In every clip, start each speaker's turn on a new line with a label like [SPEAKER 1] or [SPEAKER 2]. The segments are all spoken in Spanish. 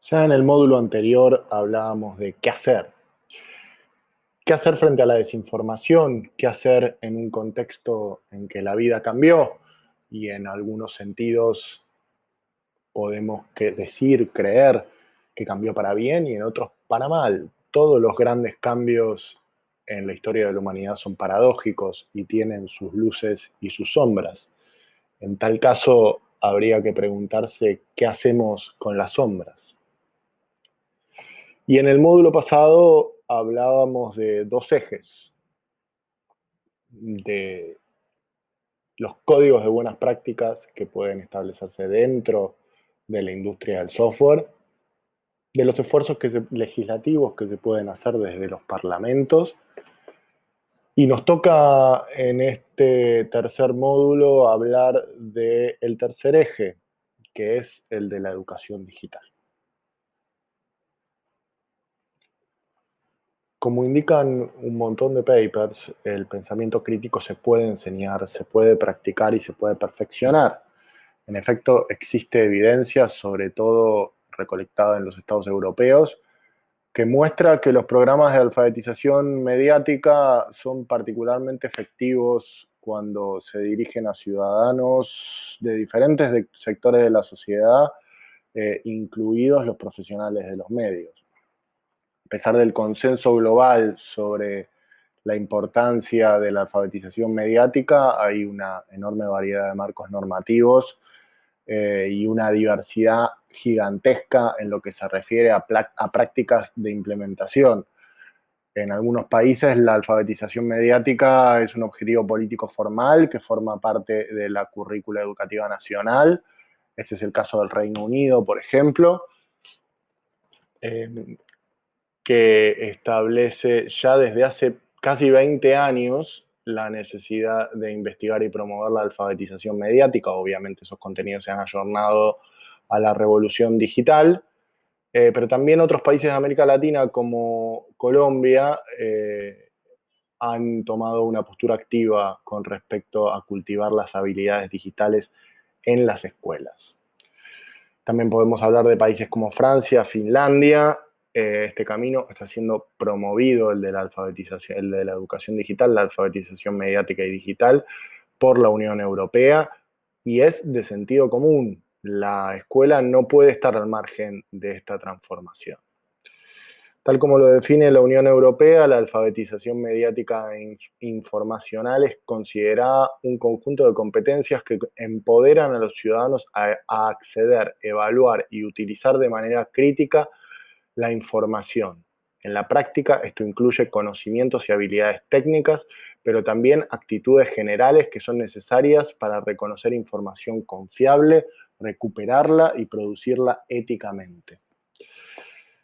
[SPEAKER 1] Ya en el módulo anterior hablábamos de qué hacer. ¿Qué hacer frente a la desinformación? ¿Qué hacer en un contexto en que la vida cambió? Y en algunos sentidos podemos decir, creer que cambió para bien y en otros para mal. Todos los grandes cambios en la historia de la humanidad son paradójicos y tienen sus luces y sus sombras. En tal caso, habría que preguntarse qué hacemos con las sombras. Y en el módulo pasado hablábamos de dos ejes, de los códigos de buenas prácticas que pueden establecerse dentro de la industria del software, de los esfuerzos legislativos que se pueden hacer desde los parlamentos. Y nos toca en este tercer módulo hablar del tercer eje, que es el de la educación digital. Como indican un montón de papers, el pensamiento crítico se puede enseñar, se puede practicar y se puede perfeccionar. En efecto, existe evidencia, sobre todo recolectada en los estados europeos, que muestra que los programas de alfabetización mediática son particularmente efectivos cuando se dirigen a ciudadanos de diferentes sectores de la sociedad, incluidos los profesionales de los medios. A pesar del consenso global sobre la importancia de la alfabetización mediática, hay una enorme variedad de marcos normativos y una diversidad gigantesca en lo que se refiere a prácticas de implementación. En algunos países la alfabetización mediática es un objetivo político formal que forma parte de la currícula educativa nacional. Este es el caso del Reino Unido, por ejemplo, que establece ya desde hace casi 20 años la necesidad de investigar y promover la alfabetización mediática. Obviamente esos contenidos se han ayornado a la revolución digital, pero también otros países de América Latina como Colombia han tomado una postura activa con respecto a cultivar las habilidades digitales en las escuelas. También podemos hablar de países como Francia, Finlandia. Este camino está siendo promovido, el de la alfabetización, el de la educación digital, la alfabetización mediática y digital, por la Unión Europea, y es de sentido común. La escuela no puede estar al margen de esta transformación. Tal como lo define la Unión Europea, la alfabetización mediática e informacional es considerada un conjunto de competencias que empoderan a los ciudadanos a acceder, evaluar y utilizar de manera crítica la información. En la práctica, esto incluye conocimientos y habilidades técnicas, pero también actitudes generales que son necesarias para reconocer información confiable, recuperarla y producirla éticamente.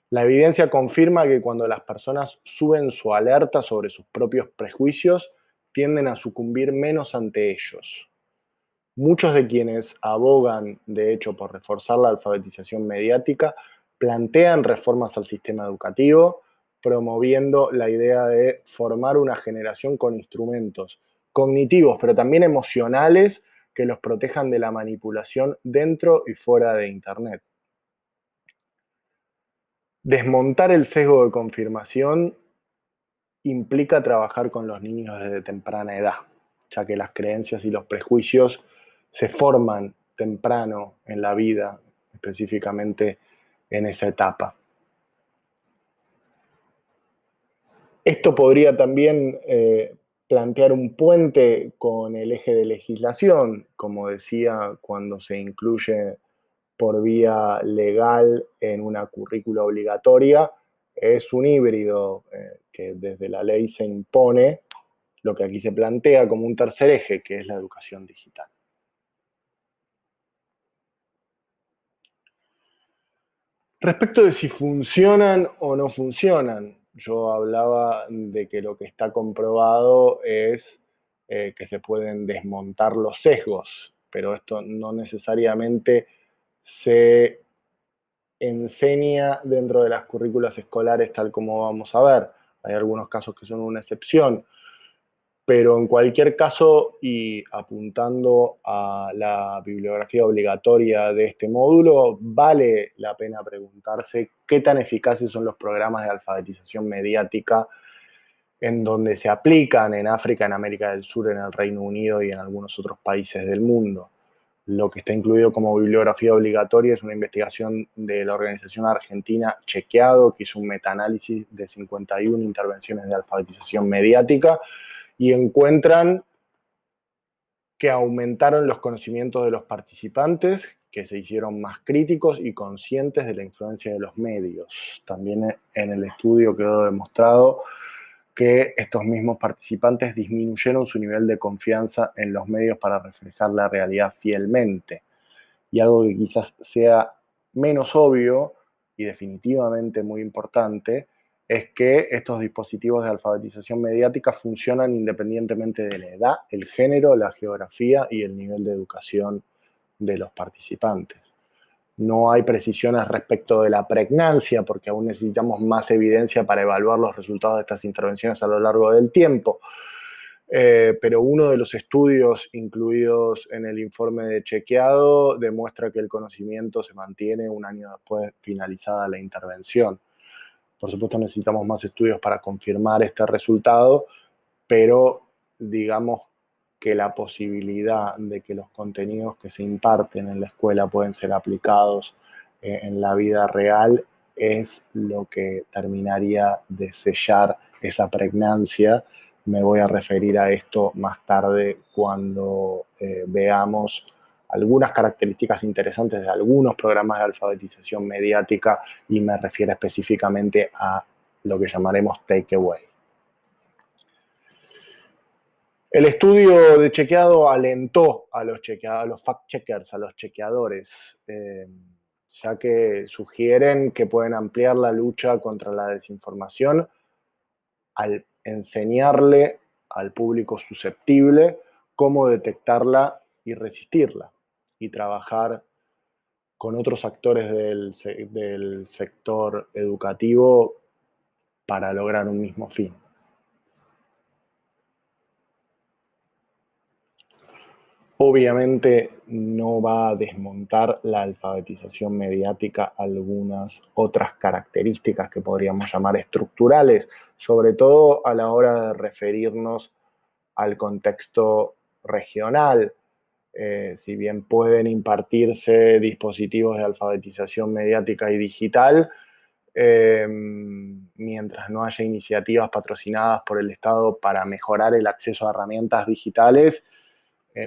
[SPEAKER 1] La evidencia confirma que cuando las personas suben su alerta sobre sus propios prejuicios, tienden a sucumbir menos ante ellos. Muchos de quienes abogan, de hecho, por reforzar la alfabetización mediática, plantean reformas al sistema educativo, promoviendo la idea de formar una generación con instrumentos cognitivos, pero también emocionales, que los protejan de la manipulación dentro y fuera de Internet. Desmontar el sesgo de confirmación implica trabajar con los niños desde temprana edad, ya que las creencias y los prejuicios se forman temprano en la vida, específicamente en esa etapa. Esto podría también plantear un puente con el eje de legislación, como decía, cuando se incluye por vía legal en una currícula obligatoria, es un híbrido que desde la ley se impone lo que aquí se plantea como un tercer eje, que es la educación digital. Respecto de si funcionan o no funcionan, yo hablaba de que lo que está comprobado es que se pueden desmontar los sesgos, pero esto no necesariamente se enseña dentro de las currículas escolares tal como vamos a ver. Hay algunos casos que son una excepción. Pero en cualquier caso, y apuntando a la bibliografía obligatoria de este módulo, vale la pena preguntarse qué tan eficaces son los programas de alfabetización mediática en donde se aplican en África, en América del Sur, en el Reino Unido y en algunos otros países del mundo. Lo que está incluido como bibliografía obligatoria es una investigación de la organización argentina Chequeado, que hizo un metaanálisis de 51 intervenciones de alfabetización mediática y encuentran que aumentaron los conocimientos de los participantes, que se hicieron más críticos y conscientes de la influencia de los medios. También en el estudio quedó demostrado que estos mismos participantes disminuyeron su nivel de confianza en los medios para reflejar la realidad fielmente. Y algo que quizás sea menos obvio y definitivamente muy importante es que estos dispositivos de alfabetización mediática funcionan independientemente de la edad, el género, la geografía y el nivel de educación de los participantes. No hay precisiones respecto de la pregnancia, porque aún necesitamos más evidencia para evaluar los resultados de estas intervenciones a lo largo del tiempo. Pero uno de los estudios incluidos en el informe de Chequeado demuestra que el conocimiento se mantiene un año después de finalizada la intervención. Por supuesto, necesitamos más estudios para confirmar este resultado, pero digamos que la posibilidad de que los contenidos que se imparten en la escuela pueden ser aplicados en la vida real es lo que terminaría de sellar esa pregnancia. Me voy a referir a esto más tarde cuando veamos algunas características interesantes de algunos programas de alfabetización mediática y me refiero específicamente a lo que llamaremos takeaway. El estudio de Chequeado alentó a los fact-checkers, a los chequeadores, ya que sugieren que pueden ampliar la lucha contra la desinformación al enseñarle al público susceptible cómo detectarla y resistirla, y trabajar con otros actores del sector educativo para lograr un mismo fin. Obviamente no va a desmontar la alfabetización mediática algunas otras características que podríamos llamar estructurales, sobre todo a la hora de referirnos al contexto regional. Si bien pueden impartirse dispositivos de alfabetización mediática y digital, mientras no haya iniciativas patrocinadas por el Estado para mejorar el acceso a herramientas digitales,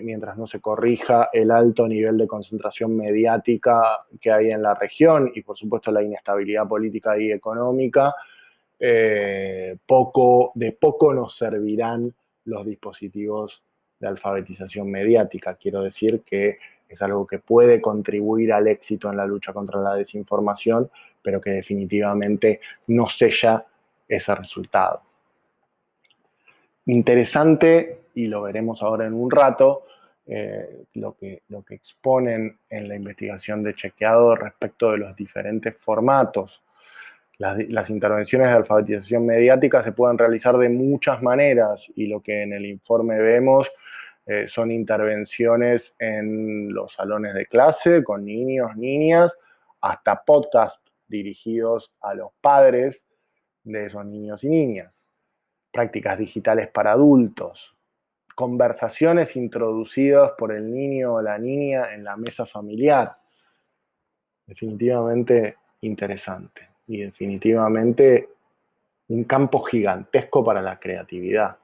[SPEAKER 1] mientras no se corrija el alto nivel de concentración mediática que hay en la región y por supuesto la inestabilidad política y económica, de poco nos servirán los dispositivos de alfabetización mediática. Quiero decir que es algo que puede contribuir al éxito en la lucha contra la desinformación, pero que definitivamente no sella ese resultado. Interesante, y lo veremos ahora en un rato, lo que exponen en la investigación de Chequeado respecto de los diferentes formatos. Las intervenciones de alfabetización mediática se pueden realizar de muchas maneras y lo que en el informe vemos son intervenciones en los salones de clase con niños, niñas, hasta podcast dirigidos a los padres de esos niños y niñas, prácticas digitales para adultos, conversaciones introducidas por el niño o la niña en la mesa familiar. Definitivamente interesante y definitivamente un campo gigantesco para la creatividad.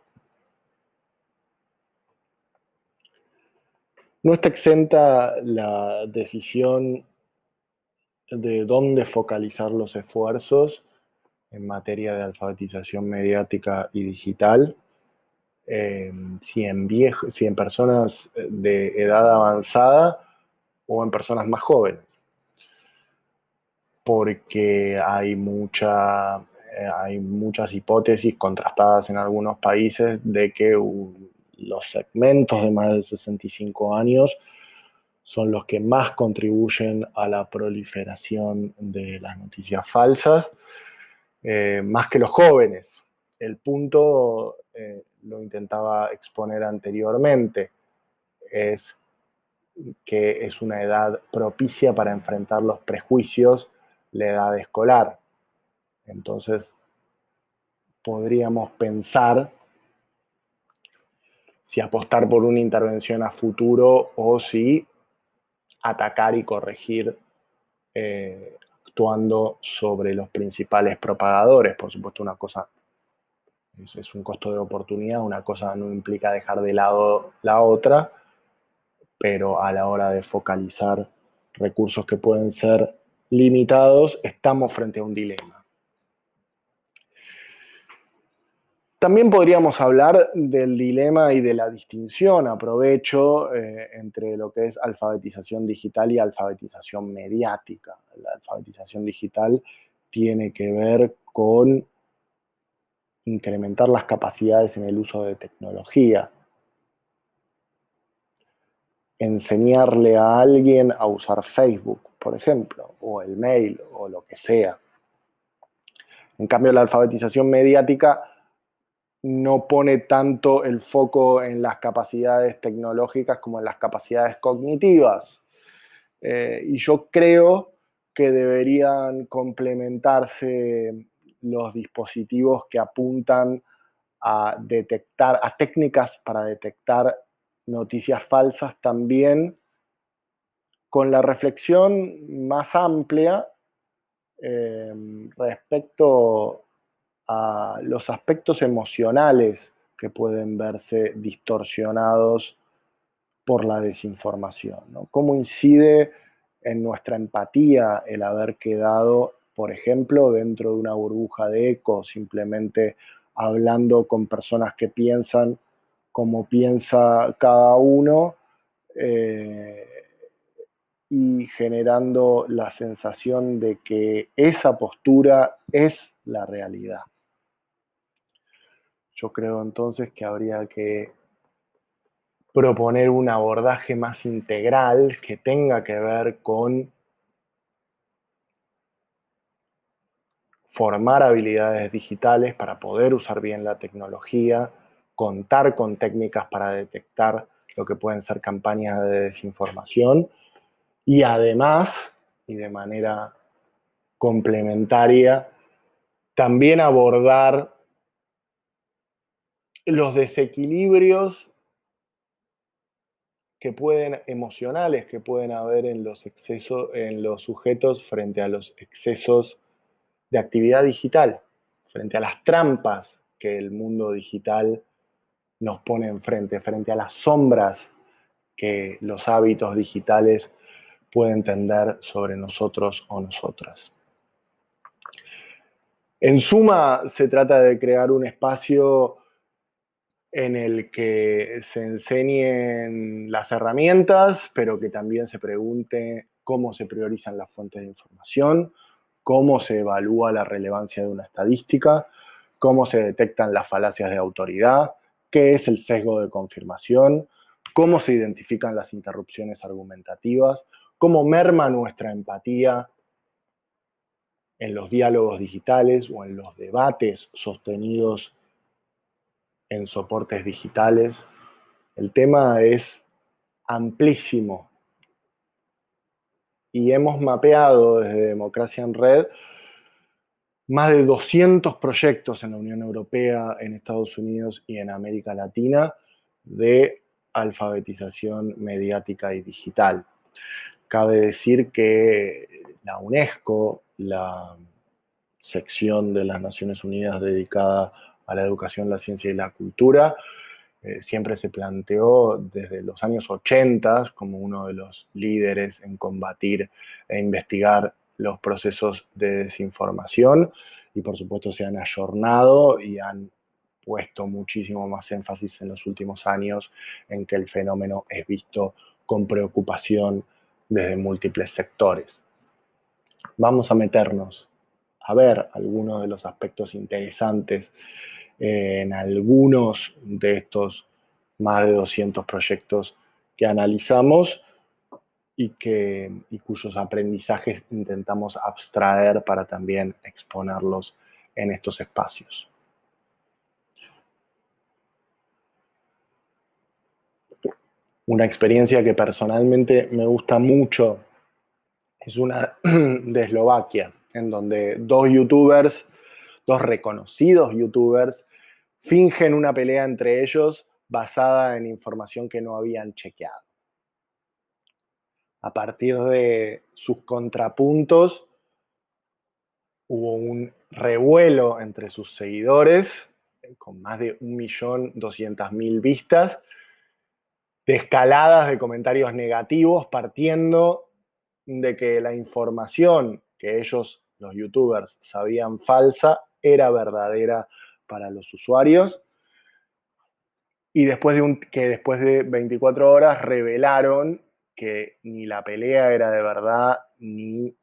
[SPEAKER 1] No está exenta la decisión de dónde focalizar los esfuerzos en materia de alfabetización mediática y digital. Si en personas de edad avanzada o en personas más jóvenes, porque hay muchas hipótesis contrastadas en algunos países de que los segmentos de más de 65 años son los que más contribuyen a la proliferación de las noticias falsas, más que los jóvenes. El punto, lo intentaba exponer anteriormente, es que es una edad propicia para enfrentar los prejuicios, la edad escolar. Entonces, podríamos pensar si apostar por una intervención a futuro o si atacar y corregir actuando sobre los principales propagadores. Por supuesto, una cosa es un costo de oportunidad, una cosa no implica dejar de lado la otra, pero a la hora de focalizar recursos que pueden ser limitados, estamos frente a un dilema. También podríamos hablar del dilema y de la distinción, aprovecho, entre lo que es alfabetización digital y alfabetización mediática. La alfabetización digital tiene que ver con incrementar las capacidades en el uso de tecnología, enseñarle a alguien a usar Facebook, por ejemplo, o el mail, o lo que sea. En cambio, la alfabetización mediática no pone tanto el foco en las capacidades tecnológicas como en las capacidades cognitivas. Y yo creo que deberían complementarse los dispositivos que apuntan a detectar, a técnicas para detectar noticias falsas también, con la reflexión más amplia respecto a los aspectos emocionales que pueden verse distorsionados por la desinformación, ¿no? ¿Cómo incide en nuestra empatía el haber quedado, por ejemplo, dentro de una burbuja de eco, simplemente hablando con personas que piensan como piensa cada uno, eh, y generando la sensación de que esa postura es la realidad? Yo creo entonces que habría que proponer un abordaje más integral que tenga que ver con formar habilidades digitales para poder usar bien la tecnología, contar con técnicas para detectar lo que pueden ser campañas de desinformación y además, y de manera complementaria, también abordar los desequilibrios emocionales que pueden haber en los excesos, en los sujetos frente a los excesos de actividad digital, frente a las trampas que el mundo digital nos pone enfrente, frente a las sombras que los hábitos digitales pueden tender sobre nosotros o nosotras. En suma, se trata de crear un espacio en el que se enseñen las herramientas, pero que también se pregunte cómo se priorizan las fuentes de información, cómo se evalúa la relevancia de una estadística, cómo se detectan las falacias de autoridad, qué es el sesgo de confirmación, cómo se identifican las interrupciones argumentativas, cómo merma nuestra empatía en los diálogos digitales o en los debates sostenidos en soportes digitales. El tema es amplísimo y hemos mapeado desde Democracia en Red más de 200 proyectos en la Unión Europea, en Estados Unidos y en América Latina de alfabetización mediática y digital. Cabe decir que la UNESCO, la sección de las Naciones Unidas dedicada a la educación, la ciencia y la cultura, siempre se planteó desde los años 80 como uno de los líderes en combatir e investigar los procesos de desinformación y por supuesto se han ayornado y han puesto muchísimo más énfasis en los últimos años en que el fenómeno es visto con preocupación desde múltiples sectores. Vamos a meternos a ver algunos de los aspectos interesantes en algunos de estos más de 200 proyectos que analizamos y cuyos aprendizajes intentamos abstraer para también exponerlos en estos espacios. Una experiencia que personalmente me gusta mucho es una de Eslovaquia, en donde dos youtubers, dos reconocidos youtubers, fingen una pelea entre ellos basada en información que no habían chequeado. A partir de sus contrapuntos, hubo un revuelo entre sus seguidores, con más de 1.200.000 vistas, de escaladas de comentarios negativos, partiendo de que la información que ellos, los youtubers, sabían falsa, era verdadera para los usuarios. Y después de 24 horas revelaron que ni la pelea era de verdad, ni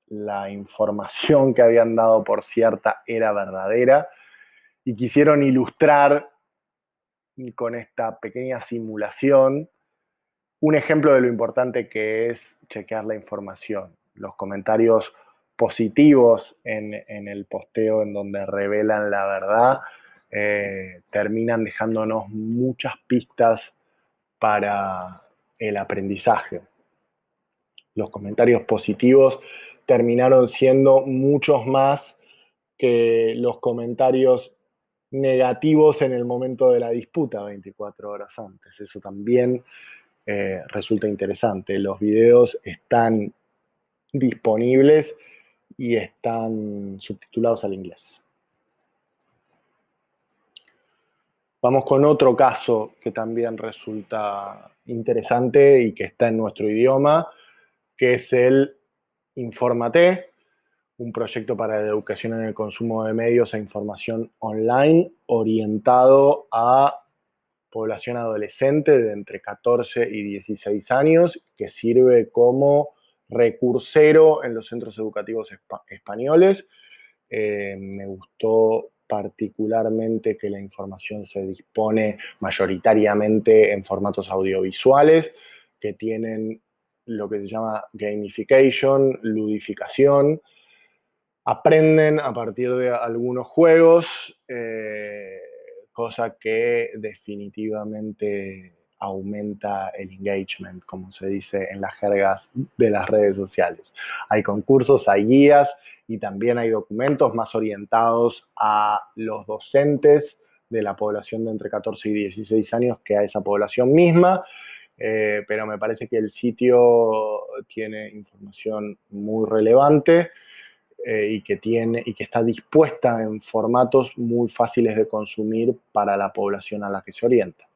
[SPEAKER 1] la información que habían dado por cierta era verdadera, y quisieron ilustrar con esta pequeña simulación un ejemplo de lo importante que es chequear la información. Los comentarios positivos en el posteo en donde revelan la verdad terminan dejándonos muchas pistas para el aprendizaje. Los comentarios positivos terminaron siendo muchos más que los comentarios negativos en el momento de la disputa 24 horas antes. Eso también resulta interesante. Los videos están disponibles y están subtitulados al inglés. Vamos con otro caso que también resulta interesante y que está en nuestro idioma, que es el Infórmate, un proyecto para la educación en el consumo de medios e información online orientado a población adolescente de entre 14 y 16 años, que sirve como recursero en los centros educativos españoles. Me gustó particularmente que la información se dispone mayoritariamente en formatos audiovisuales, que tienen lo que se llama gamification, ludificación. Aprenden a partir de algunos juegos, cosa que definitivamente aumenta el engagement, como se dice en las jergas de las redes sociales. Hay concursos, hay guías y también hay documentos más orientados a los docentes de la población de entre 14 y 16 años que a esa población misma, pero me parece que el sitio tiene información muy relevante y que está dispuesta en formatos muy fáciles de consumir para la población a la que se orienta.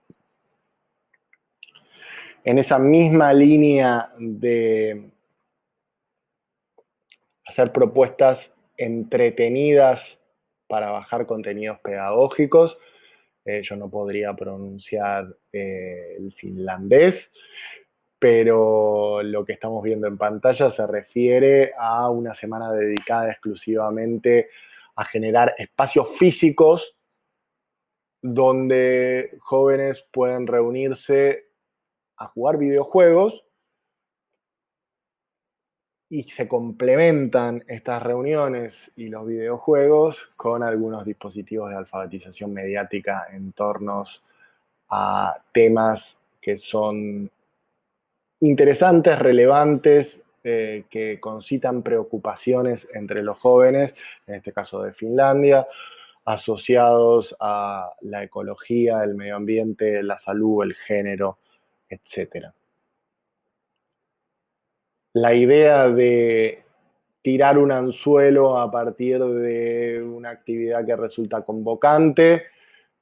[SPEAKER 1] En esa misma línea de hacer propuestas entretenidas para bajar contenidos pedagógicos, yo no podría pronunciar el finlandés, pero lo que estamos viendo en pantalla se refiere a una semana dedicada exclusivamente a generar espacios físicos donde jóvenes pueden reunirse a jugar videojuegos y se complementan estas reuniones y los videojuegos con algunos dispositivos de alfabetización mediática en torno a temas que son interesantes, relevantes, que concitan preocupaciones entre los jóvenes, en este caso de Finlandia, asociados a la ecología, el medio ambiente, la salud, el género, etc. La idea de tirar un anzuelo a partir de una actividad que resulta convocante,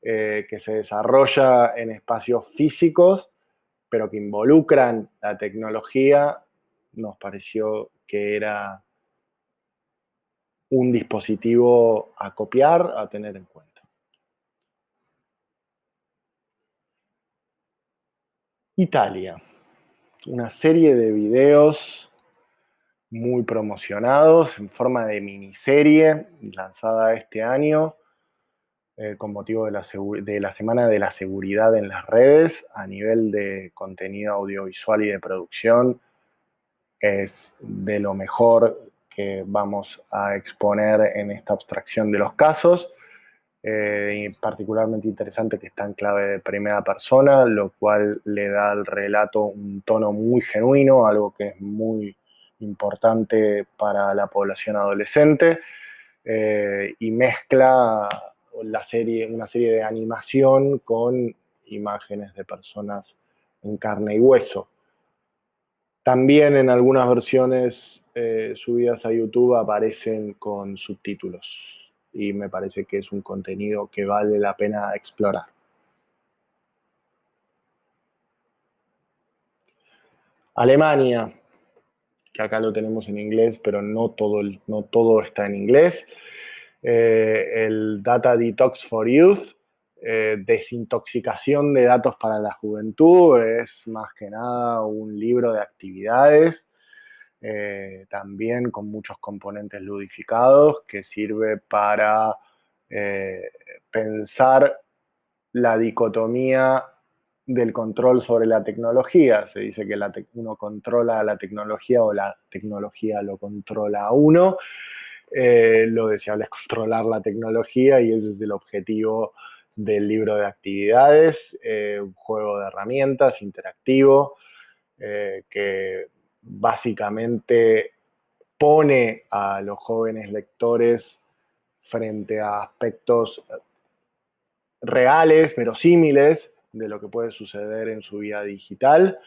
[SPEAKER 1] que se desarrolla en espacios físicos, pero que involucran la tecnología, nos pareció que era un dispositivo a copiar, a tener en cuenta. Italia, una serie de videos muy promocionados en forma de miniserie lanzada este año con motivo de la Semana de la Seguridad en las Redes. A nivel de contenido audiovisual y de producción es de lo mejor que vamos a exponer en esta abstracción de los casos. y particularmente interesante que está en clave de primera persona, lo cual le da al relato un tono muy genuino, algo que es muy importante para la población adolescente, y mezcla una serie de animación con imágenes de personas en carne y hueso. También en algunas versiones subidas a YouTube aparecen con subtítulos y me parece que es un contenido que vale la pena explorar. Alemania, que acá lo tenemos en inglés, pero no todo está en inglés. El Data Detox for Youth, desintoxicación de datos para la juventud, es más que nada un libro de actividades, también con muchos componentes ludificados, que sirve para eh, pensar la dicotomía del control sobre la tecnología. Se dice que uno controla la tecnología o la tecnología lo controla a uno. Lo deseable es controlar la tecnología y ese es el objetivo del libro de actividades, un juego de herramientas interactivo que básicamente pone a los jóvenes lectores frente a aspectos reales, verosímiles, de lo que puede suceder en su vida digital,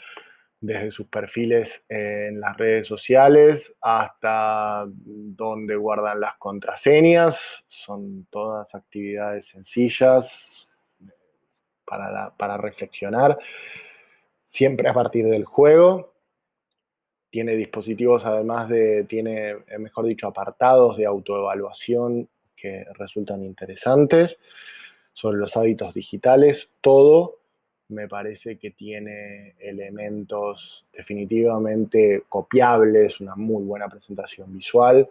[SPEAKER 1] desde sus perfiles en las redes sociales hasta donde guardan las contraseñas. Son todas actividades sencillas para reflexionar, siempre a partir del juego. Tiene dispositivos, tiene, mejor dicho, apartados de autoevaluación que resultan interesantes sobre los hábitos digitales. Todo me parece que tiene elementos definitivamente copiables, una muy buena presentación visual,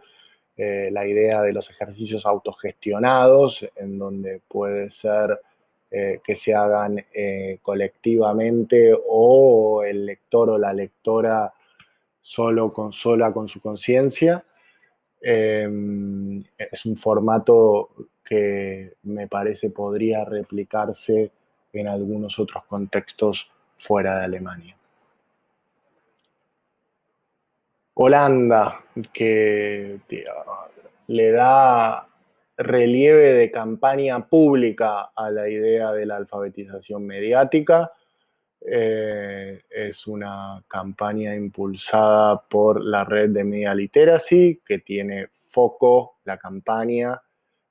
[SPEAKER 1] la idea de los ejercicios autogestionados, en donde puede ser que se hagan colectivamente o el lector o la lectora sola con su conciencia. Es un formato que me parece podría replicarse en algunos otros contextos fuera de Alemania. Holanda, que le da relieve de campaña pública a la idea de la alfabetización mediática. Es una campaña impulsada por la red de Media Literacy, que tiene foco la campaña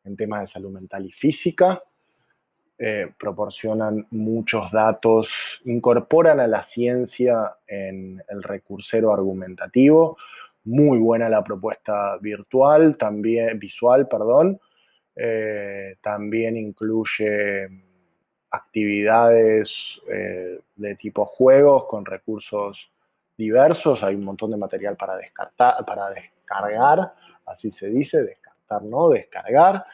[SPEAKER 1] en temas de salud mental y física. Proporcionan muchos datos, incorporan a la ciencia en el recursero argumentativo. Muy buena la propuesta visual, perdón. También incluye actividades de tipo juegos con recursos diversos. Hay un montón de material para descargar, así se dice, descartar, no, descargar.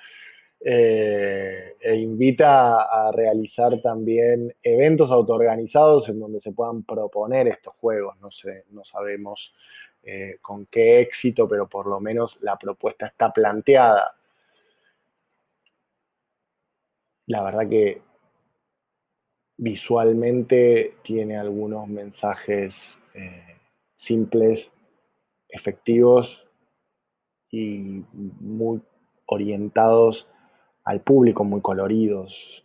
[SPEAKER 1] E invita a realizar también eventos autoorganizados en donde se puedan proponer estos juegos. No sé, no sabemos con qué éxito, pero por lo menos la propuesta está planteada. La verdad que visualmente tiene algunos mensajes simples, efectivos y muy orientados al público, muy coloridos.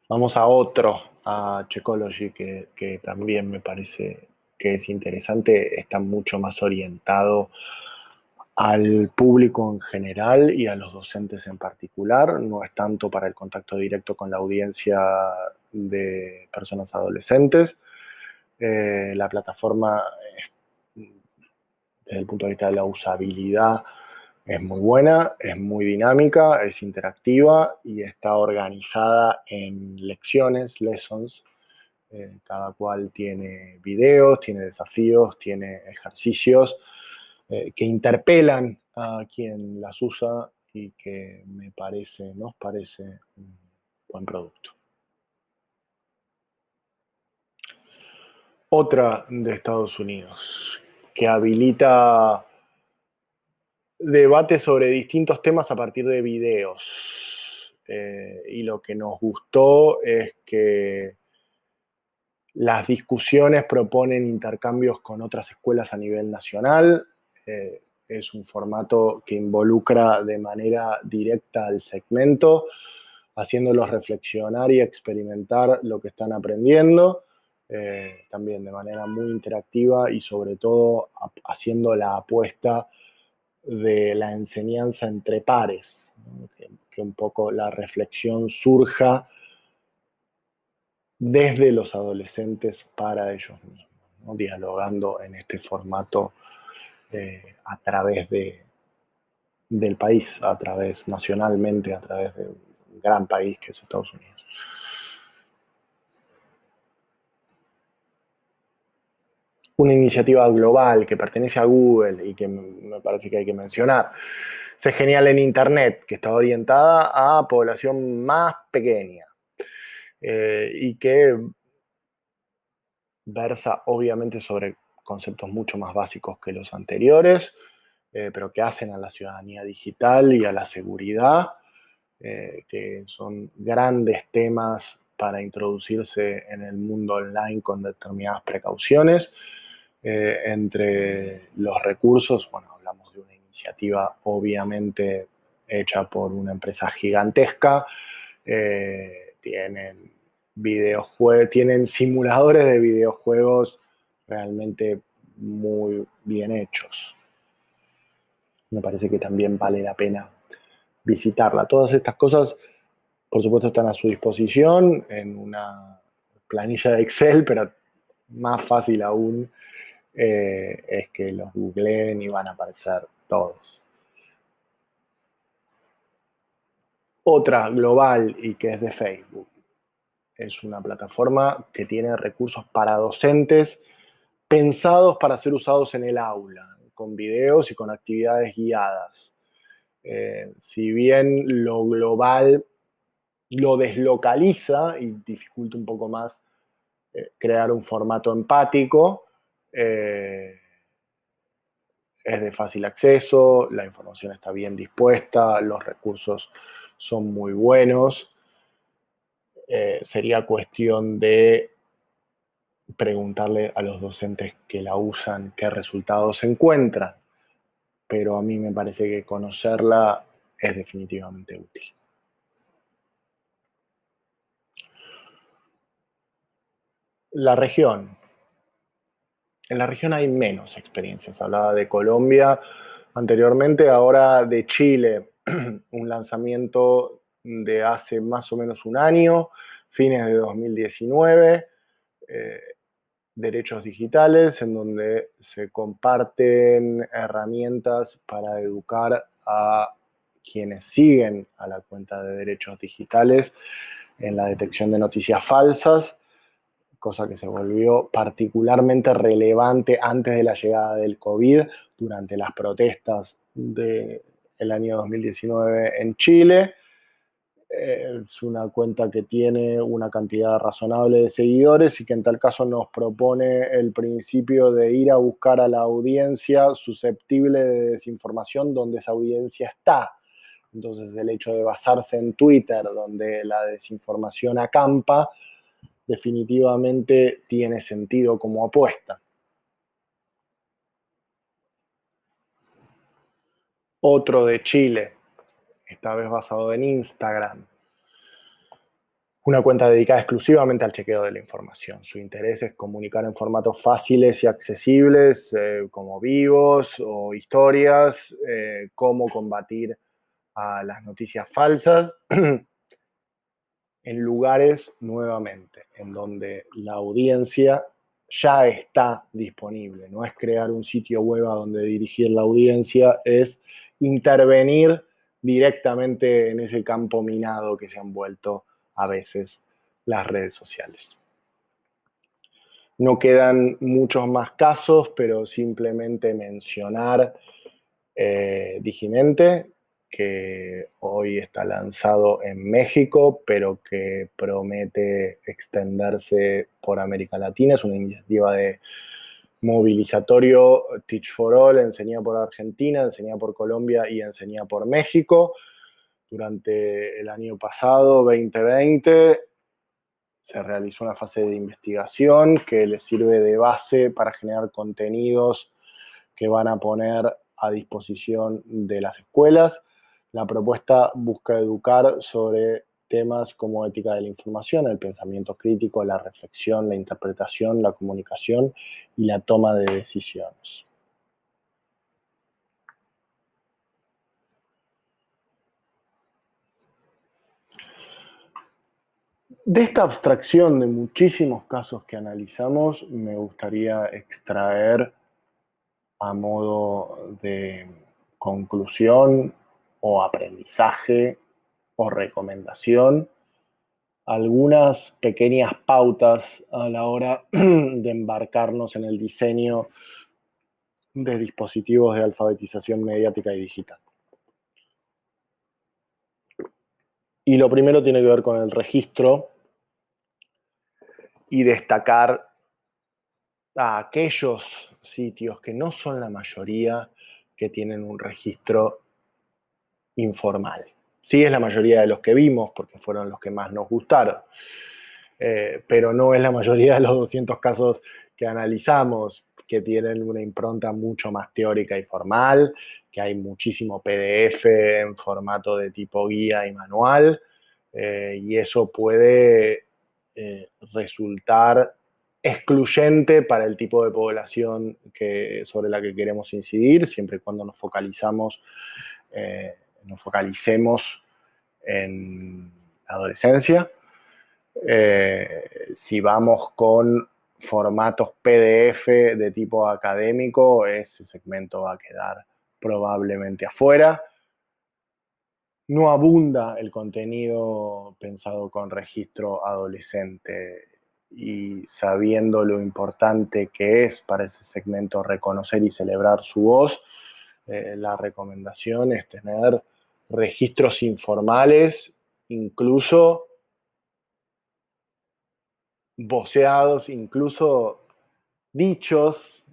[SPEAKER 1] Vamos a otro, a Checology, que también me parece que es interesante, está mucho más orientado al público en general y a los docentes en particular, no es tanto para el contacto directo con la audiencia de personas adolescentes. La plataforma, desde el punto de vista de la usabilidad, es muy buena, es muy dinámica, es interactiva y está organizada en lessons. Cada cual tiene videos, tiene desafíos, tiene ejercicios que interpelan a quien las usa y que nos parece un buen producto. Otra de Estados Unidos que habilita debate sobre distintos temas a partir de videos. Y lo que nos gustó es que las discusiones proponen intercambios con otras escuelas a nivel nacional. Es un formato que involucra de manera directa al segmento, haciéndolos reflexionar y experimentar lo que están aprendiendo, también de manera muy interactiva y sobre todo haciendo la apuesta de la enseñanza entre pares, ¿no? Que un poco la reflexión surja desde los adolescentes para ellos mismos, ¿no? Dialogando en este formato a través del país, a través nacionalmente, a través de un gran país que es Estados Unidos. Una iniciativa global que pertenece a Google y que me parece que hay que mencionar. Es genial en Internet, que está orientada a población más pequeña y que versa obviamente sobre conceptos mucho más básicos que los anteriores, pero que hacen a la ciudadanía digital y a la seguridad, que son grandes temas para introducirse en el mundo online con determinadas precauciones. Entre los recursos, bueno, hablamos de una iniciativa obviamente hecha por una empresa gigantesca, tienen tienen simuladores de videojuegos realmente muy bien hechos. Me parece que también vale la pena visitarla. Todas estas cosas, por supuesto, están a su disposición en una planilla de Excel, pero más fácil aún es que los googleen y van a aparecer todos. Otra global y que es de Facebook. Es una plataforma que tiene recursos para docentes pensados para ser usados en el aula, con videos y con actividades guiadas. Si bien lo global lo deslocaliza y dificulta un poco más crear un formato empático, es de fácil acceso, la información está bien dispuesta, los recursos son muy buenos. Sería cuestión de preguntarle a los docentes que la usan qué resultados encuentran, pero a mí me parece que conocerla es definitivamente útil. La región. En la región hay menos experiencias. Hablaba de Colombia anteriormente, ahora de Chile, un lanzamiento de hace más o menos un año, fines de 2019, eh, derechos digitales, en donde se comparten herramientas para educar a quienes siguen a la cuenta de derechos digitales en la detección de noticias falsas, cosa que se volvió particularmente relevante antes de la llegada del COVID, durante las protestas del año 2019 en Chile. Es una cuenta que tiene una cantidad razonable de seguidores y que en tal caso nos propone el principio de ir a buscar a la audiencia susceptible de desinformación donde esa audiencia está. Entonces el hecho de basarse en Twitter, donde la desinformación acampa, definitivamente tiene sentido como apuesta. Otro de Chile, esta vez basado en Instagram, una cuenta dedicada exclusivamente al chequeo de la información. Su interés es comunicar en formatos fáciles y accesibles, como vivos o historias, cómo combatir a las noticias falsas, en lugares, nuevamente, en donde la audiencia ya está disponible. No es crear un sitio web a donde dirigir la audiencia, es intervenir directamente en ese campo minado que se han vuelto a veces las redes sociales. No quedan muchos más casos, pero simplemente mencionar Digimente, que hoy está lanzado en México, pero que promete extenderse por América Latina. Es una iniciativa de movilizatorio Teach for All, Enseña por Argentina, Enseña por Colombia y Enseña por México. Durante el año pasado, 2020, se realizó una fase de investigación que le sirve de base para generar contenidos que van a poner a disposición de las escuelas. La propuesta busca educar sobre temas como ética de la información, el pensamiento crítico, la reflexión, la interpretación, la comunicación y la toma de decisiones. De esta abstracción de muchísimos casos que analizamos, me gustaría extraer a modo de conclusión o aprendizaje o recomendación algunas pequeñas pautas a la hora de embarcarnos en el diseño de dispositivos de alfabetización mediática y digital. Y lo primero tiene que ver con el registro y destacar a aquellos sitios que no son la mayoría que tienen un registro informal. Sí es la mayoría de los que vimos, porque fueron los que más nos gustaron, pero no es la mayoría de los 200 casos que analizamos, que tienen una impronta mucho más teórica y formal, que hay muchísimo PDF en formato de tipo guía y manual, y eso puede resultar excluyente para el tipo de población sobre la que queremos incidir, siempre y cuando nos focalicemos en la adolescencia. Si vamos con formatos PDF de tipo académico, ese segmento va a quedar probablemente afuera. No abunda el contenido pensado con registro adolescente, y sabiendo lo importante que es para ese segmento reconocer y celebrar su voz, la recomendación es tener registros informales, incluso voceados, incluso dichos,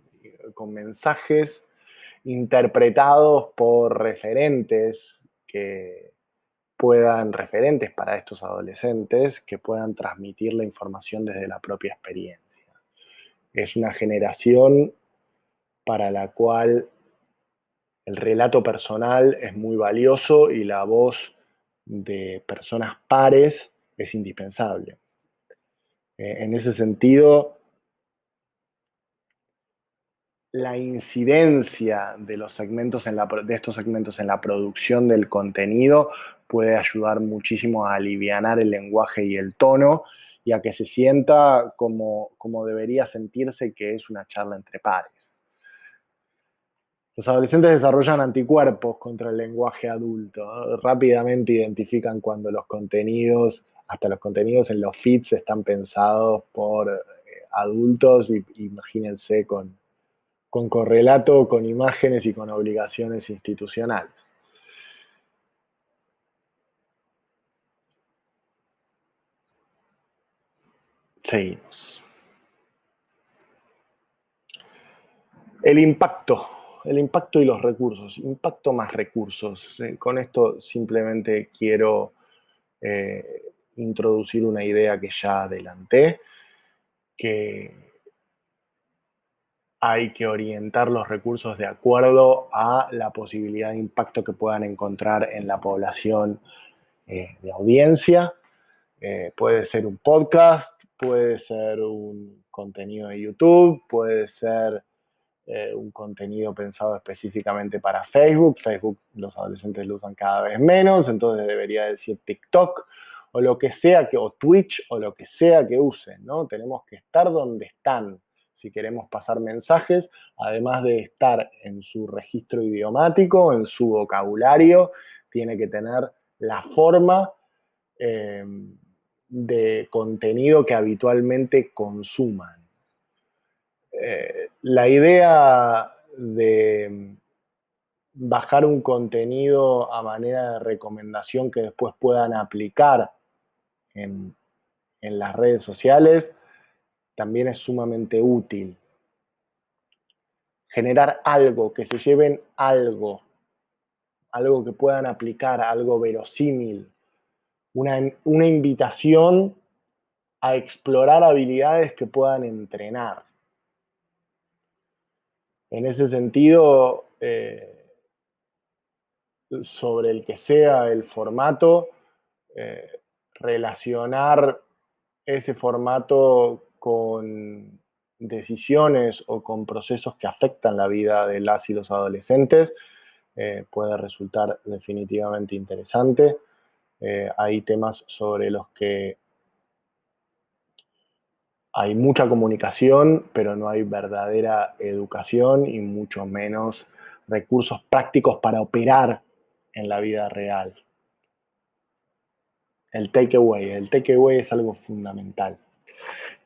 [SPEAKER 1] con mensajes interpretados por referentes para estos adolescentes, que puedan transmitir la información desde la propia experiencia. Es una generación para la cual el relato personal es muy valioso y la voz de personas pares es indispensable. En ese sentido, la incidencia de estos segmentos en la producción del contenido puede ayudar muchísimo a alivianar el lenguaje y el tono, y a que se sienta como debería sentirse, que es una charla entre pares. Los adolescentes desarrollan anticuerpos contra el lenguaje adulto, ¿no? Rápidamente identifican cuando hasta los contenidos en los feeds están pensados por adultos, y imagínense con correlato, con imágenes y con obligaciones institucionales. Seguimos. El impacto y los recursos, impacto más recursos. Con esto simplemente quiero eh, introducir una idea que ya adelanté, que hay que orientar los recursos de acuerdo a la posibilidad de impacto que puedan encontrar en la población de audiencia. Puede ser un podcast, puede ser un contenido de YouTube, puede ser un contenido pensado específicamente para Facebook. Facebook los adolescentes lo usan cada vez menos, entonces debería decir TikTok o lo que sea, o Twitch o lo que sea que usen, ¿no? Tenemos que estar donde están si queremos pasar mensajes, además de estar en su registro idiomático, en su vocabulario, tiene que tener la forma eh, de contenido que habitualmente consuman. La idea de bajar un contenido a manera de recomendación que después puedan aplicar en, en las redes sociales también es sumamente útil. generar algo, que se lleven algo, algo que puedan aplicar, algo verosímil, una invitación a explorar habilidades que puedan entrenar. En ese sentido, sobre el que sea el formato, eh, relacionar ese formato con decisiones o con procesos que afectan la vida de las y los adolescentes puede resultar definitivamente interesante. Hay temas sobre los que hay mucha comunicación, pero no hay verdadera educación y mucho menos recursos prácticos para operar en la vida real. El takeaway es algo fundamental.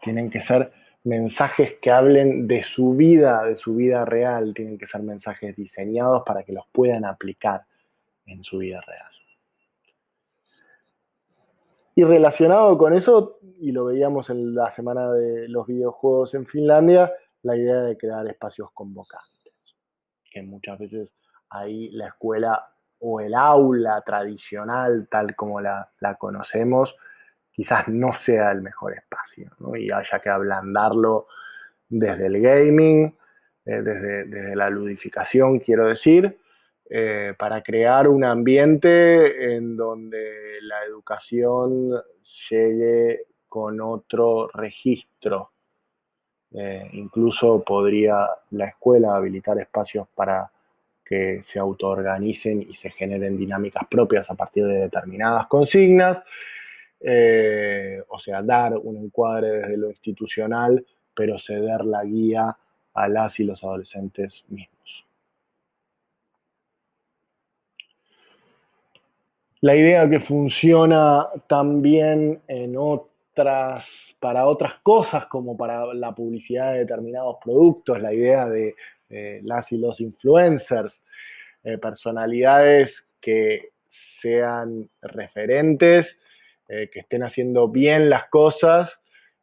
[SPEAKER 1] Tienen que ser mensajes que hablen de su vida real, tienen que ser mensajes diseñados para que los puedan aplicar en su vida real. Y relacionado con eso, y lo veíamos en la semana de los videojuegos en Finlandia, la idea de crear espacios convocantes, que muchas veces ahí la escuela o el aula tradicional, tal como la conocemos, quizás no sea el mejor espacio, ¿no? Y haya que ablandarlo desde el gaming, desde la ludificación, quiero decir, para crear un ambiente en donde la educación llegue con otro registro. Incluso podría la escuela habilitar espacios para que se autoorganicen y se generen dinámicas propias a partir de determinadas consignas, o sea, dar un encuadre desde lo institucional, pero ceder la guía a las y los adolescentes mismos. La idea que funciona también para otras cosas, como para la publicidad de determinados productos, la idea de las y los influencers, personalidades que sean referentes, que estén haciendo bien las cosas,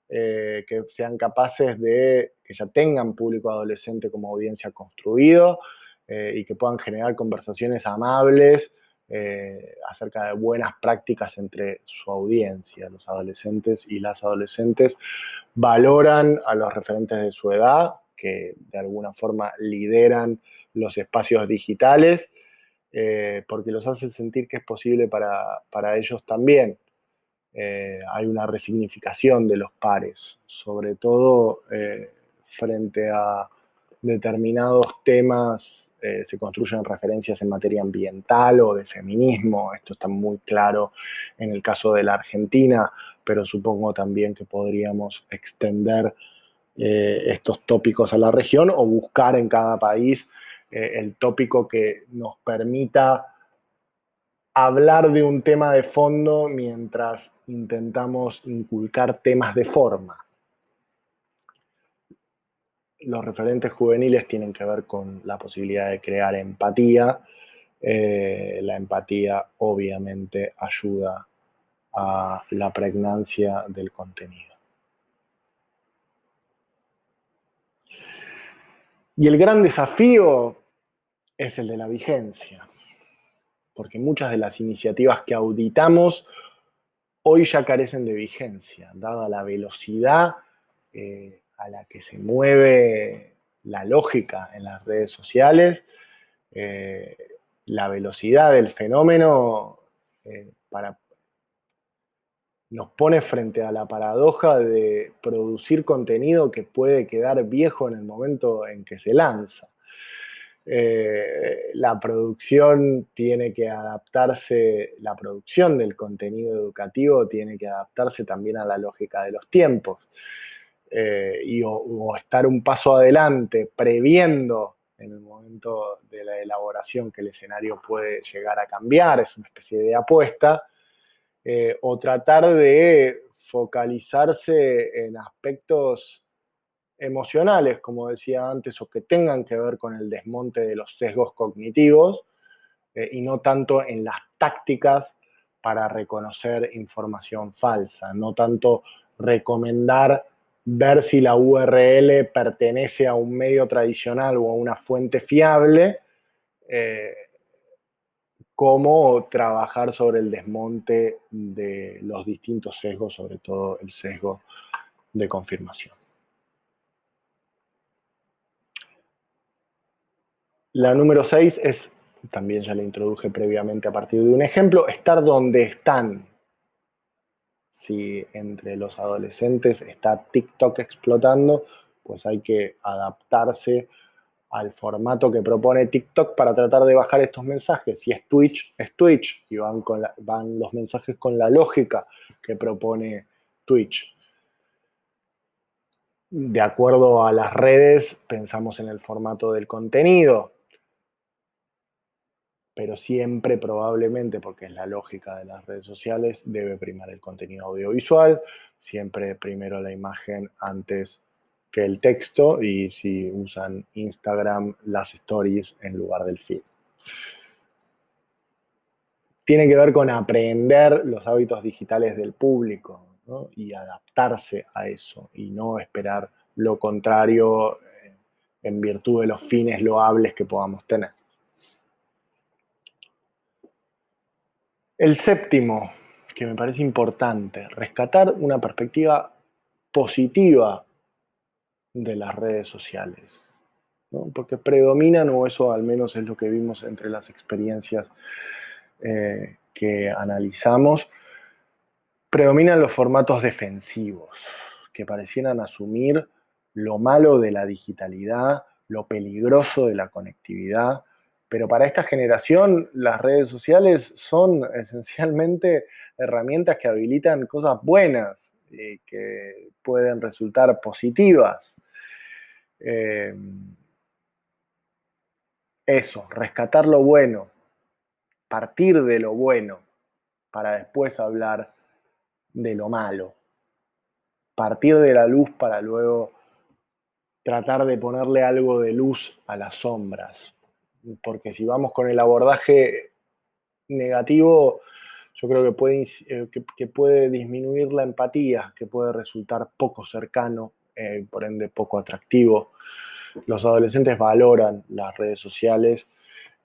[SPEAKER 1] que sean capaces de, que ya tengan público adolescente como audiencia construido y que puedan generar conversaciones amables acerca de buenas prácticas entre su audiencia. Los adolescentes y las adolescentes valoran a los referentes de su edad, que de alguna forma lideran los espacios digitales, porque los hace sentir que es posible para ellos también. Hay una resignificación de los pares, sobre todo frente a determinados temas, se construyen referencias en materia ambiental o de feminismo. Esto está muy claro en el caso de la Argentina, pero supongo también que podríamos extender estos tópicos a la región o buscar en cada país el tópico que nos permita hablar de un tema de fondo mientras intentamos inculcar temas de forma. Los referentes juveniles tienen que ver con la posibilidad de crear empatía. La empatía obviamente ayuda a la pregnancia del contenido. Y el gran desafío es el de la vigencia, porque muchas de las iniciativas que auditamos hoy ya carecen de vigencia, dada la velocidad a la que se mueve la lógica en las redes sociales, eh, la velocidad del fenómeno nos pone frente a la paradoja de producir contenido que puede quedar viejo en el momento en que se lanza. La producción tiene que adaptarse, la producción del contenido educativo tiene que adaptarse también a la lógica de los tiempos. O estar un paso adelante, previendo en el momento de la elaboración que el escenario puede llegar a cambiar, es una especie de apuesta, o tratar de focalizarse en aspectos emocionales, como decía antes, o que tengan que ver con el desmonte de los sesgos cognitivos, y no tanto en las tácticas para reconocer información falsa, no tanto recomendar ver si la URL pertenece a un medio tradicional o a una fuente fiable, cómo trabajar sobre el desmonte de los distintos sesgos, sobre todo el sesgo de confirmación. La número 6 es, también ya la introduje previamente a partir de un ejemplo, estar donde están. Si entre los adolescentes está TikTok explotando, pues hay que adaptarse al formato que propone TikTok para tratar de bajar estos mensajes. Si es Twitch, es Twitch, y van los mensajes con la lógica que propone Twitch. De acuerdo a las redes, pensamos en el formato del contenido, pero siempre probablemente, porque es la lógica de las redes sociales, debe primar el contenido audiovisual, siempre primero la imagen antes que el texto, y si usan Instagram, las stories en lugar del feed. Tiene que ver con aprender los hábitos digitales del público, ¿no? Y adaptarse a eso, y no esperar lo contrario en virtud de los fines loables que podamos tener. El séptimo, que me parece importante, rescatar una perspectiva positiva de las redes sociales, ¿no? Porque predominan, o eso al menos es lo que vimos entre las experiencias que analizamos, predominan los formatos defensivos, que parecieran asumir lo malo de la digitalidad, lo peligroso de la conectividad, pero para esta generación las redes sociales son esencialmente herramientas que habilitan cosas buenas y que pueden resultar positivas. Eso, rescatar lo bueno, partir de lo bueno para después hablar de lo malo, partir de la luz para luego tratar de ponerle algo de luz a las sombras. Porque si vamos con el abordaje negativo, yo creo que puede disminuir la empatía, que puede resultar poco cercano, por ende poco atractivo. Los adolescentes valoran las redes sociales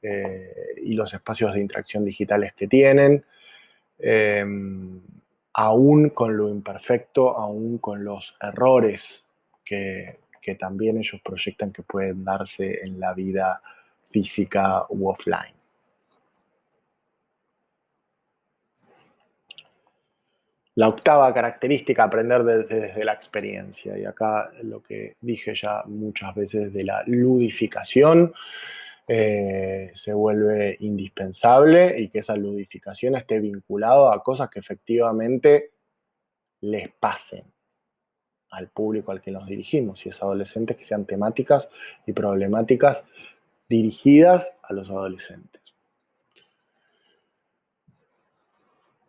[SPEAKER 1] y los espacios de interacción digitales que tienen, eh, aún con lo imperfecto, aún con los errores que también ellos proyectan que pueden darse en la vida física u offline. La octava característica, aprender desde la experiencia. Y acá lo que dije ya muchas veces de la ludificación se vuelve indispensable, y que esa ludificación esté vinculada a cosas que efectivamente les pasen al público al que nos dirigimos, si es adolescentes, que sean temáticas y problemáticas dirigidas a los adolescentes.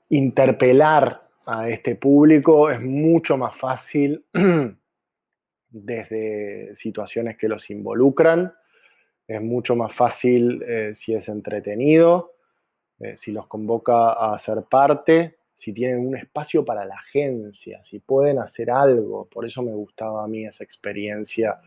[SPEAKER 1] Interpelar a este público es mucho más fácil desde situaciones que los involucran, es mucho más fácil si es entretenido, si los convoca a ser parte, si tienen un espacio para la agencia, si pueden hacer algo. Por eso me gustaba a mí esa experiencia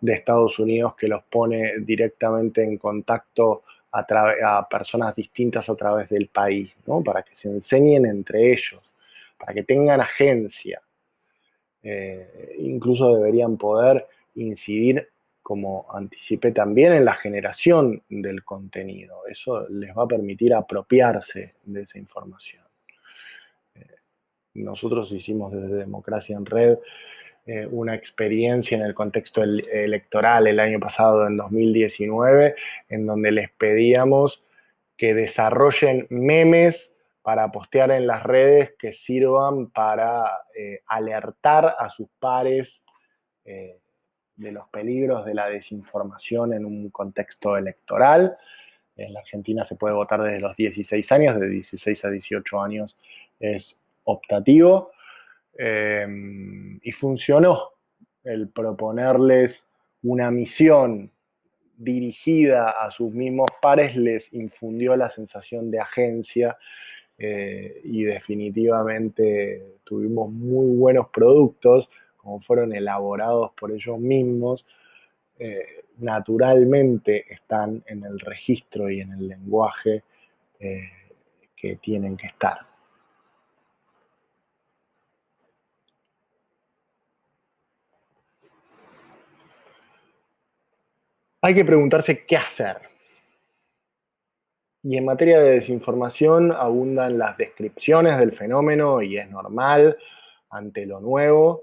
[SPEAKER 1] de Estados Unidos, que los pone directamente en contacto a personas distintas a través del país, ¿no? Para que se enseñen entre ellos, para que tengan agencia. Incluso deberían poder incidir, como anticipé también, en la generación del contenido. Eso les va a permitir apropiarse de esa información. Nosotros hicimos desde Democracia en Red una experiencia en el contexto electoral el año pasado, en 2019, en donde les pedíamos que desarrollen memes para postear en las redes que sirvan para alertar a sus pares de los peligros de la desinformación en un contexto electoral. En la Argentina se puede votar desde los 16 años, de 16 a 18 años es optativo. Y funcionó. El proponerles una misión dirigida a sus mismos pares les infundió la sensación de agencia, y definitivamente tuvimos muy buenos productos, como fueron elaborados por ellos mismos, naturalmente están en el registro y en el lenguaje eh, que tienen que estar. Hay que preguntarse qué hacer. Y en materia de desinformación abundan las descripciones del fenómeno y es normal ante lo nuevo,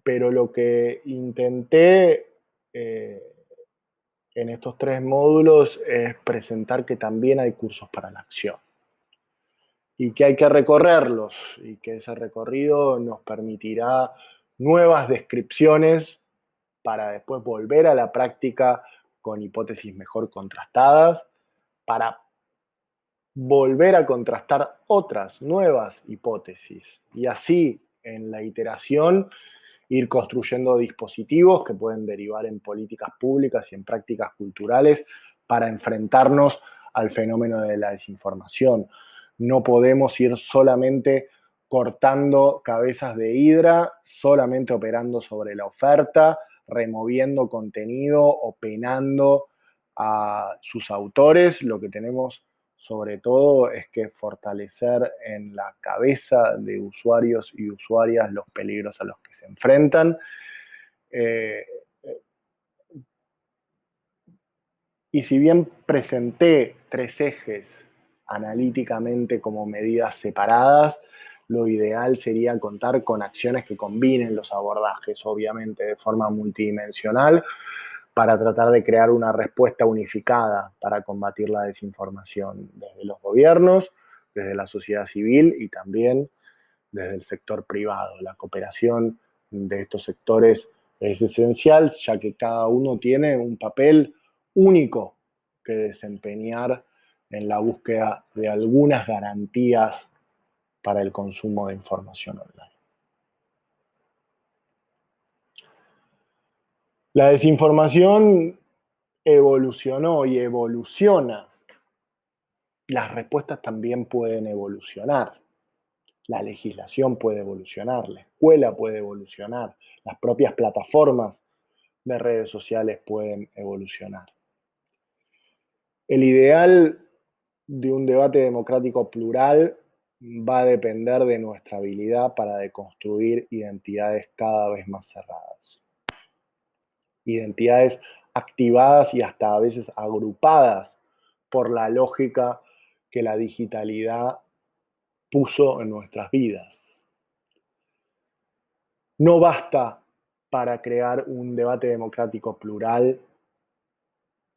[SPEAKER 1] pero lo que intenté en estos 3 módulos es presentar que también hay cursos para la acción y que hay que recorrerlos y que ese recorrido nos permitirá nuevas descripciones para después volver a la práctica con hipótesis mejor contrastadas, para volver a contrastar otras nuevas hipótesis y así en la iteración ir construyendo dispositivos que pueden derivar en políticas públicas y en prácticas culturales para enfrentarnos al fenómeno de la desinformación. No podemos ir solamente cortando cabezas de hidra, solamente operando sobre la oferta, removiendo contenido o penando a sus autores. Lo que tenemos sobre todo es que fortalecer en la cabeza de usuarios y usuarias los peligros a los que se enfrentan. Eh, y si bien presenté 3 ejes analíticamente como medidas separadas, lo ideal sería contar con acciones que combinen los abordajes, obviamente de forma multidimensional, para tratar de crear una respuesta unificada para combatir la desinformación desde los gobiernos, desde la sociedad civil y también desde el sector privado. La cooperación de estos sectores es esencial, ya que cada uno tiene un papel único que desempeñar en la búsqueda de algunas garantías para el consumo de información online. La desinformación evolucionó y evoluciona. Las respuestas también pueden evolucionar. La legislación puede evolucionar, la escuela puede evolucionar, las propias plataformas de redes sociales pueden evolucionar. El ideal de un debate democrático plural va a depender de nuestra habilidad para deconstruir identidades cada vez más cerradas. Identidades activadas y hasta a veces agrupadas por la lógica que la digitalidad puso en nuestras vidas. No basta para crear un debate democrático plural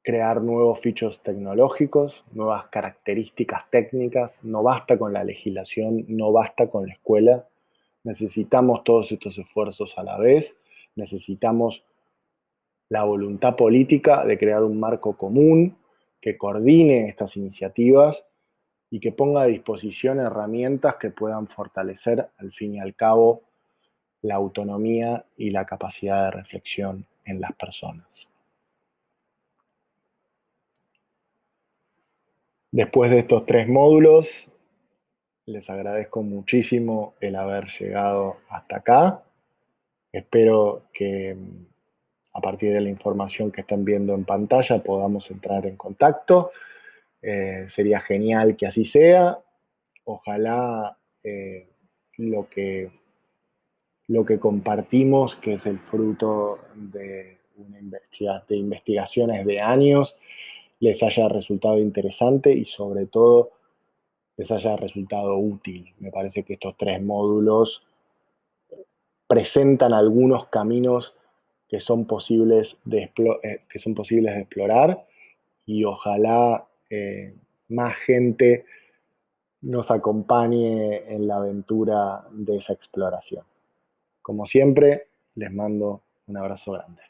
[SPEAKER 1] crear nuevos features tecnológicos, nuevas características técnicas, no basta con la legislación, no basta con la escuela, necesitamos todos estos esfuerzos a la vez, necesitamos la voluntad política de crear un marco común que coordine estas iniciativas y que ponga a disposición herramientas que puedan fortalecer, al fin y al cabo, la autonomía y la capacidad de reflexión en las personas. Después de estos 3 módulos, les agradezco muchísimo el haber llegado hasta acá. Espero que a partir de la información que están viendo en pantalla podamos entrar en contacto. Sería genial que así sea. Ojalá lo que, lo que compartimos, que es el fruto de investigaciones de años, les haya resultado interesante y sobre todo les haya resultado útil. Me parece que estos 3 módulos presentan algunos caminos que son posibles de explorar y ojalá más gente nos acompañe en la aventura de esa exploración. Como siempre, les mando un abrazo grande.